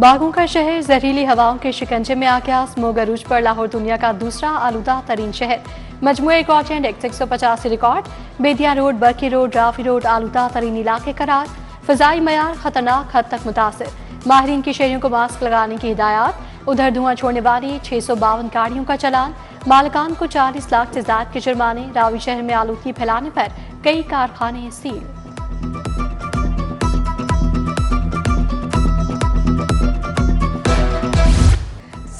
बागों का शहर जहरीली हवाओं के शिकंजे में आ गया। स्मोग अरूज पर लाहौर दुनिया का दूसरा आलूदा तरीन शहर। मजमूए गॉट इंडेक्स 185 रिकॉर्ड। बेदिया रोड, बरकी रोड, राफी रोड आलूदा तरीन इलाके करार। फजाई मयार खतरनाक हद तक मुतासिर। माहिरीन की शहरियों को मास्क लगाने की हिदायत। उधर धुआं छोड़ने वाली 652 गाड़ियों का चलान। मालिकान को 40 लाख से ज्यादा के जुर्माने। रावी शहर में आलूदगी फैलाने पर कई कारखाने सील।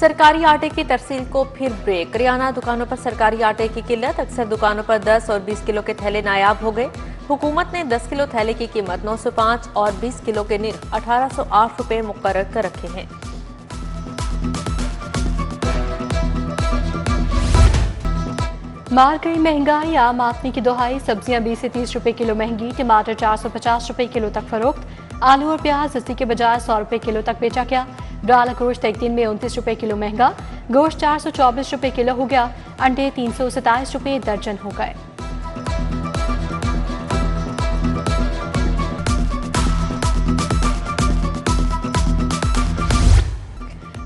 सरकारी आटे की तरसील को फिर ब्रेक। करियाना दुकानों पर सरकारी आटे की किल्लत। अक्सर दुकानों पर 10 और 20 किलो के थैले नायाब हो गए। हुकूमत ने 10 किलो थैले की कीमत 905 और 20 किलो के निर्ख 1808 रुपए मुकर्रर कर रखे हैं। मार गई महंगाई, आम आदमी की दुहाई। सब्जियां 20 से 30 रुपए किलो महंगी। टमाटर 450 रुपए किलो तक फरोख्त। आलू और प्याज 80 के बजाय 100 रुपए किलो तक बेचा गया। ब्राला गोश्त एक दिन में 29 रुपए किलो महंगा। गोश्त 424 रुपए किलो हो गया। अंडे 327 रुपए दर्जन हो गए।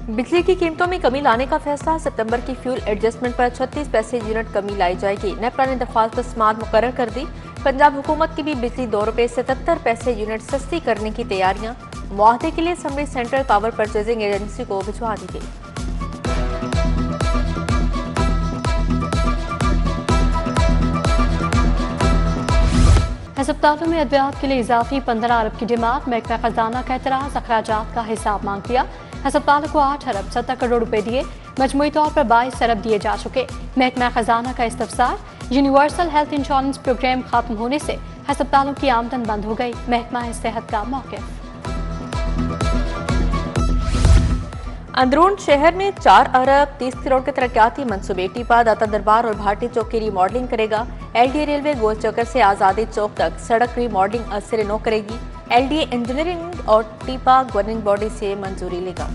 बिजली की कीमतों में कमी लाने का फैसला। सितंबर की फ्यूल एडजस्टमेंट पर 36 पैसे यूनिट कमी लाई जाएगी। नेपरा ने दरख्वास्त पर समाअत मुकर्रर कर दी। पंजाब हुकूमत की भी बिजली 2 रुपए 77 पैसे यूनिट सस्ती करने की तैयारियां। मुआहदे के लिए summary central power purchasing agency को भिजवा दी गई। अस्पतालों में अद्वियात के लिए इजाफी 15 अरब की डिमांड। महकमा खजाना का एतराज, अखराजात का हिसाब मांग लिया। अस्पतालों को 8 अरब 70 करोड़ रुपए दिए। मजमूई तौर पर 22 अरब दिए जा चुके। महकमा खजाना का इस्तफसार, यूनिवर्सल हेल्थ इंश्योरेंस प्रोग्राम खत्म होने से अस्पतालों की आमदन बंद हो गई। महकमा सेहत का मौक़िफ़। अंदरून शहर में 4 अरब 30 करोड़ के तरक्याती मंसूबे। टीपा, दाता दरबार और भाटी चौक की रीमॉडलिंग करेगा। एलडीए रेलवे गोल चक्कर से आजादी चौक तक सड़क रीमॉडलिंग असर नो करेगी। एलडीए इंजीनियरिंग और टीपा गवर्निंग बॉडी से मंजूरी लेगा।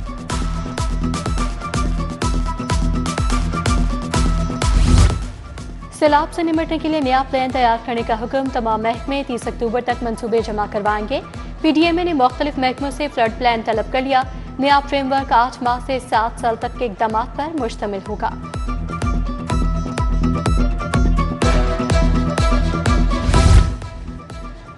सैलाब से निपटने के लिए नया प्लान तैयार करने का हुक्म। तमाम महकमे 30 अक्टूबर तक मंसूबे जमा करवाएंगे। पीडीएमए ने मुख्तलिफ महकमों से फ्लड प्लान तलब कर लिया। नया फ्रेमवर्क 8 माह से 7 साल तक के इकदाम पर मुश्तमिल होगा।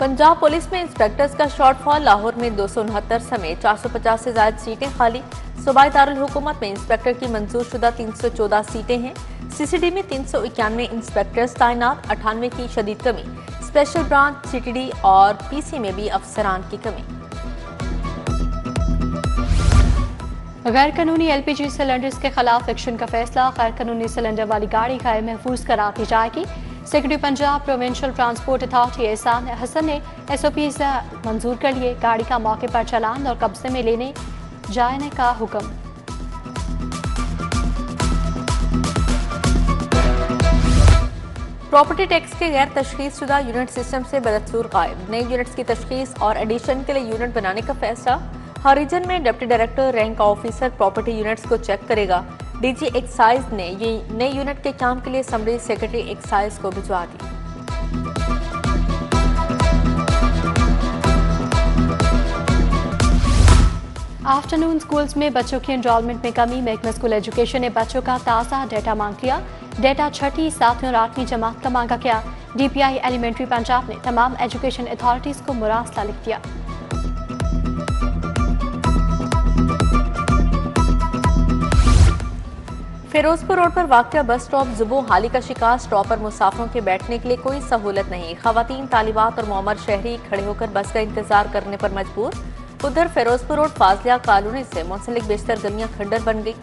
पंजाब पुलिस में इंस्पेक्टर्स का शॉर्टफॉल। लाहौर में 269 समेत 450 से ज्यादा सीटें खाली। सूबाई दारुल हुकूमत में इंस्पेक्टर की मंजूर शुदा 314 सीटें हैं। सीसीडी में 391 इंस्पेक्टर्स तैनात। 98 की शदीद कमी। स्पेशल ब्रांच, सीटीडी और पीसी में भी अफसरान की कमी। गैर कानूनी एलपीजी सिलेंडर्स के खिलाफ एक्शन का फैसला। गैर कानूनी सिलेंडर वाली गाड़ी गैर महफूज करार दी जाएगी। Secretary Punjab provincial transport authority एहसान हसन ने एसओपी मंजूर कर लिए। गाड़ी का मौके पर चालान और कब्जे में लेने जाने का हुक्म। प्रॉपर्टी टैक्स के गैर तशखीस शुदा यूनिट सिस्टम से बदस्तूर गायब। नए यूनिट्स की तशखीस और एडिशन के लिए यूनिट बनाने का फैसला। हर रीजन में deputy director rank officer property units को चेक करेगा। डीजी एक्साइज ने ये नए यूनिट के काम के लिए समरी सेक्रेटरी एक्साइज को भिजवा दी। आफ्टरनून स्कूल्स में बच्चों की एनरोलमेंट में कमी। महकमा स्कूल एजुकेशन ने बच्चों का ताज़ा डेटा मांग लिया। डेटा 6ठी, 7वीं और 8वीं जमात का मांगा गया। डीपीआई एलिमेंट्री पंजाब ने तमाम एजुकेशन अथॉरिटीज को मुरासला लिख दिया। फिरोजपुर रोड पर वाक़या बस स्टॉप जुबो हाली का शिकार। स्टॉप पर मुसाफिरों के बैठने के लिए कोई सहूलत नहीं। खवातीन, तालिबात और मोमर शहरी खड़े होकर बस का इंतजार करने पर मजबूर। उधर फिरोजपुर रोड फाजलिया कॉलोनी से मुंसलिक बेशतर गलियां खंडर बन गई।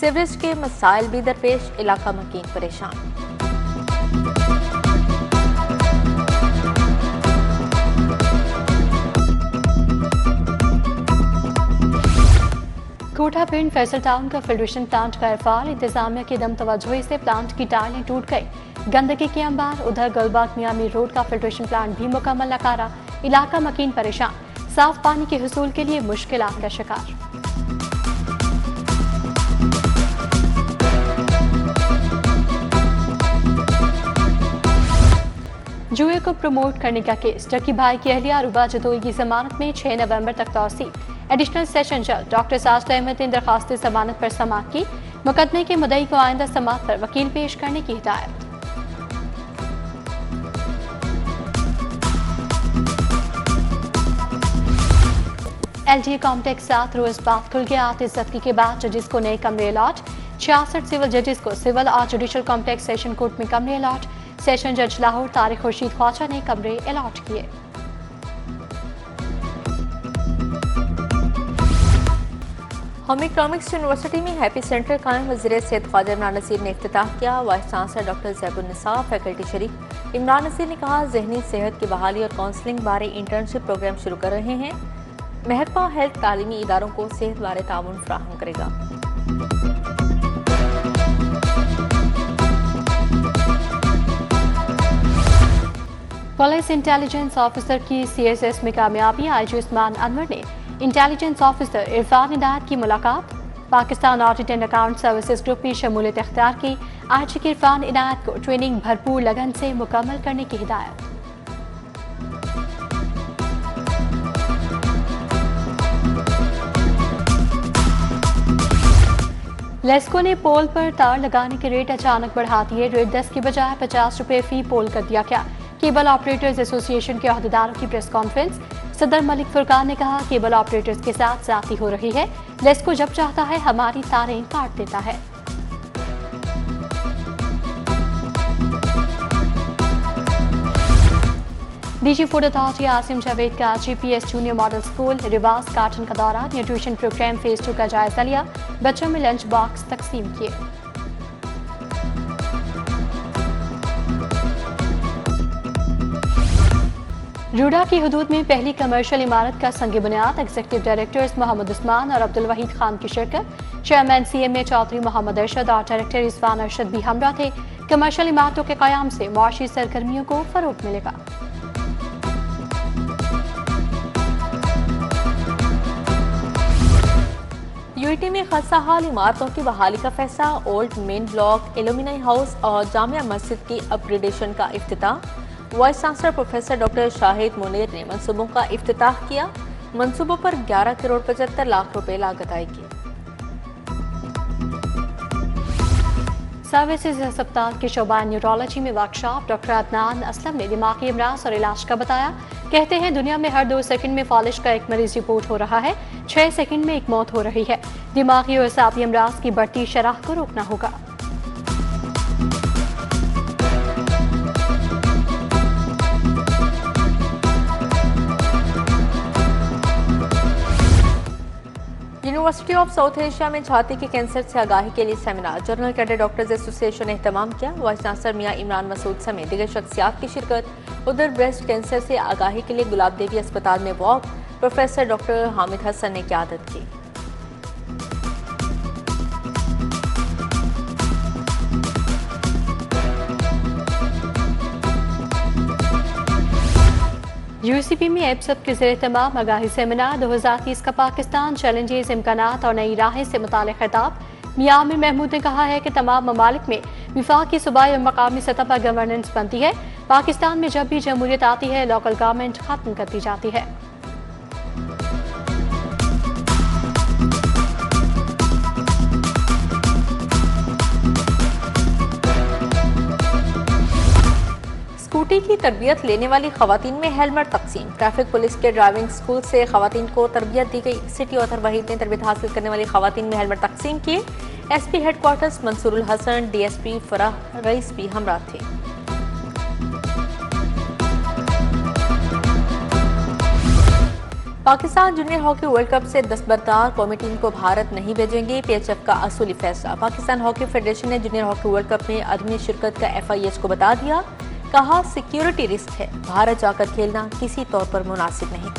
सीवरेज के मसाइल भी दरपेश। इलाका मकीन परेशान। कोटा पिंड फैसल टाउन का फिल्ट्रेशन प्लांट गैर फाल। इंतजामिया की दम तवज्जोही से प्लांट की टाइलें टूट गई। गंदगी के अंबार। उधर गुलबाग मियामी रोड का फिल्ट्रेशन प्लांट भी मुकम्मल नकारा। इलाका मकीन परेशान। साफ पानी के हुसूल के लिए मुश्किलात का शिकार। जुए को प्रमोट करने का केस। टर्की भाई की अहलिया रुबा जतोई की जमानत में 6 नवंबर तक तौसील। एडिशनल सेशन जज डॉक्टर साजिद अहमद ने दरखास्त जमानत पर समाअत की। मुकदमे के मुद्दई को आइंदा समाअत पर वकील पेश करने की हिदायत। LDA कॉम्प्लेक्स 7 रोज बाद खुल गया। आतिशज़दगी के बाद जजेस को नए कमरे अलॉट। 66 सिविल जजेस को सिविल और जुडिशल कॉम्प्लेक्स सेशन कोर्ट में कमरे अलॉट। सेशन जज लाहौर तारिक खुर्शीद ख्वाजा ने कमरे अलॉट किए। होम इकोनॉमिक्स यूनिवर्सिटी में हैप्पी सेंटर कायम। वज़ीर सेहत ख्वाजा इमरान नसीर ने इफ्तिताह किया। Vice chancellor doctor Zebunnisa faculty शरीक। इमरान नसीर ने कहा, जहनी सेहत की बहाली और काउंसलिंग बारे इंटर्नशिप प्रोग्राम शुरू कर रहे हैं। महकमा हेल्थ तालीमी इदारों को सेहत बारे ताउन फराहम करेगा। पुलिस इंटेलिजेंस ऑफिसर की CSS में कामयाबी। IG उस्मान अनवर ने इंटेलिजेंस ऑफिसर इरफान इनायत की मुलाकात। Pakistan audit and account services group में शमूलियत इख्तियार की। IG के इरफान इनायत को ट्रेनिंग भरपूर लगन से मुकम्मल करने की हिदायत। लेस्को ने पोल पर तार लगाने के रेट अचानक बढ़ा दिए। रेट 10 की बजाय 50 रुपए फी पोल कर दिया गया। केबल ऑपरेटर्स एसोसिएशन के अहदेदारों की प्रेस कॉन्फ्रेंस। सदर मलिक फुरकान ने कहा, केबल ऑपरेटर्स के साथ ज्यादती हो रही है। लेस्को जब चाहता है हमारी तारें काट देता है। DG food authority Asim Javed का GPS जूनियर मॉडल स्कूल रिवास कार्टन का दौरा। न्यूट्रिशन प्रोग्राम फेज 2 का जायजा लिया। बच्चों में लंच बॉक्स तकसीम किए। रूडा की हुदूद में पहली कमर्शियल इमारत का संग बुनियाद। एग्जीक्यूटिव डायरेक्टर्स मोहम्मद उस्मान और अब्दुल वहीद खान की शिरकत। चेयरमैन CMA चौधरी मोहम्मद अरशद और डायरेक्टर इस्फान अरशद भी हमरा थे। कमर्शियल इमारतों के कयाम से मुआशी सरगर्मियों को फरोग मिलेगा। UET में खस्ता हाल इमारतों की बहाली का फैसला। Old main block, alumni house और जामिया मस्जिद की अपग्रेडेशन का इफ्तिताह। Vice chancellor professor doctor Shahid Munir ने मंसूबों का इफ्तिताह किया। मंसूबों पर 11 करोड़ 75 लाख रुपए लागत आएगी। सर्विसेज अस्पताल के शोबा न्यूरोलॉजी में वर्कशॉप। डॉक्टर अदनान असलम ने दिमागी अमराज और इलाज का बताया। कहते हैं, दुनिया में हर 2 सेकंड में फॉलिश का एक मरीज रिपोर्ट हो रहा है। 6 सेकंड में एक मौत हो रही है। दिमागी और असाबी अमराज की बढ़ती शरह को रोकना होगा। यूनिवर्सिटी ऑफ साउथ एशिया में छाती के कैंसर से आगाही के लिए seminar. General cadet doctors association ने एहतमाम किया। वाइस चांसलर मियां इमरान मसूद समेत दीगर शख्सियात की शिरकत। उधर ब्रेस्ट कैंसर से आगाही के लिए गुलाब देवी अस्पताल में walk. Professor doctor Hamid Hasan ने क़यादत की। UCP में एप्सअप के ज़रिए तमाम आगाही सेमिनार। 2030 का पाकिस्तान चैलेंजेस, इम्कानात और नई राहें से मुतालिक खिताब। मियां आमिर महमूद ने कहा है कि तमाम ममालिक में विफाक की सूबाई और मकामी सतह पर गवर्नेंस बनती है। पाकिस्तान में जब भी जमहूरियत आती है, लोकल गवर्नमेंट खत्म कर दी जाती है। स्कूटी की तरबियत लेने वाली खवातीन में हेलमेट तकसीम। ट्रैफिक पुलिस के ड्राइविंग स्कूल से खवातीन को तरबियत दी गई। सिटी ऑथर वहीद ने तरबियत हासिल करने वाली खवातीन में हेलमेट तकसीम किए। SP headquarters Mansoorul Hasan, DSP Farah Rais भी हमरा थे। Pakistan junior hockey world cup से दस्तबरदार कौमी टीम को भारत नहीं भेजेंगे। PHF का असूली फैसला। पाकिस्तान हॉकी फेडरेशन ने जूनियर हॉकी वर्ल्ड कप में अदमी शिरकत का FIH को बता दिया। कहा, सिक्योरिटी रिस्क है, भारत जाकर खेलना किसी तौर पर मुनासिब नहीं।